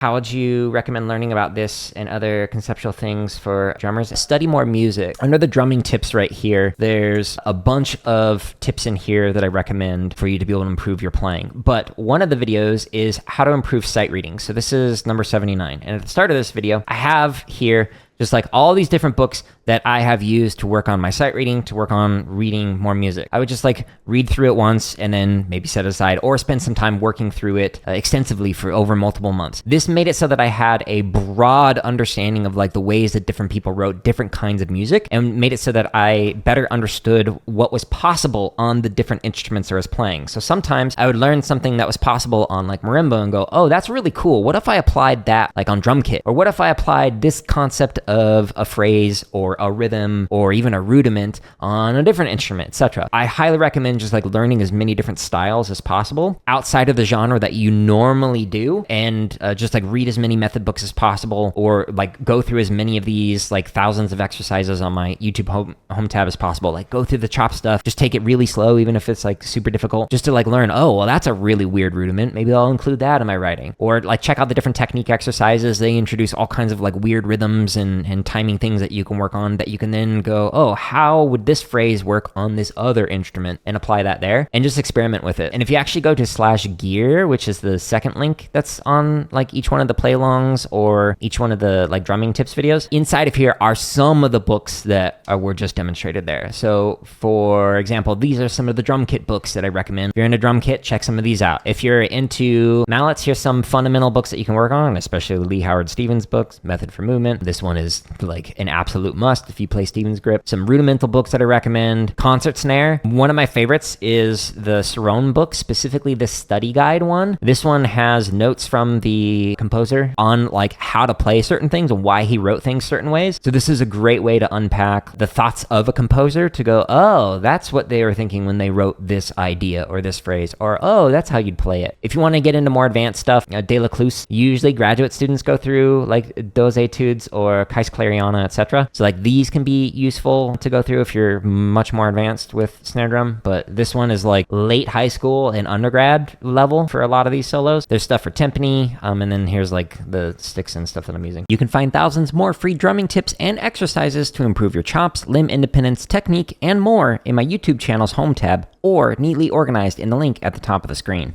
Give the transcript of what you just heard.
How would you recommend learning about this and other conceptual things for drummers? Study more music. Under the drumming tips right here, there's a bunch of tips in here that I recommend for you to be able to improve your playing. But one of the videos is how to improve sight reading. So this is number 79. And at the start of this video, I have here just like all these different books that I have used to work on my sight reading, to work on reading more music. I would just like read through it once and then maybe set it aside or spend some time working through it extensively for over multiple months. This made it so that I had a broad understanding of like the ways that different people wrote different kinds of music, and made it so that I better understood what was possible on the different instruments I was playing. So sometimes I would learn something that was possible on like marimba and go, oh, that's really cool. What if I applied that like on drum kit? Or what if I applied this concept of a phrase or a rhythm or even a rudiment on a different instrument, etc. I highly recommend just like learning as many different styles as possible outside of the genre that you normally do, and just like read as many method books as possible, or like go through as many of these like thousands of exercises on my YouTube home tab as possible. Like go through the chop stuff, just take it really slow even if it's like super difficult, just to like learn, oh, well, that's a really weird rudiment. Maybe I'll include that in my writing. Or like check out the different technique exercises. They introduce all kinds of like weird rhythms and timing things that you can work on that you can then go, oh, how would this phrase work on this other instrument, and apply that there and just experiment with it. And if you actually go to /gear, which is the second link that's on like each one of the play-alongs or each one of the like drumming tips videos, inside of here are some of the books that were just demonstrated there. So for example, these are some of the drum kit books that I recommend. If you're into drum kit, check some of these out. If you're into mallets, here's some fundamental books that you can work on, especially Lee Howard Stevens books, Method for Movement. This one is like an absolute must if you play Stevens grip. Some rudimental books that I recommend. Concert snare. One of my favorites is the Cerrone book, specifically the study guide one. This one has notes from the composer on like how to play certain things and why he wrote things certain ways. So this is a great way to unpack the thoughts of a composer, to go, oh, that's what they were thinking when they wrote this idea or this phrase, or oh, that's how you'd play it. If you want to get into more advanced stuff, De La Cluse, usually graduate students go through like Dos Etudes or Cais Clariana, etc. So like these can be useful to go through if you're much more advanced with snare drum, but this one is like late high school and undergrad level for a lot of these solos. There's stuff for timpani, and then here's like the sticks and stuff that I'm using. You can find thousands more free drumming tips and exercises to improve your chops, limb independence, technique, and more in my YouTube channel's home tab, or neatly organized in the link at the top of the screen.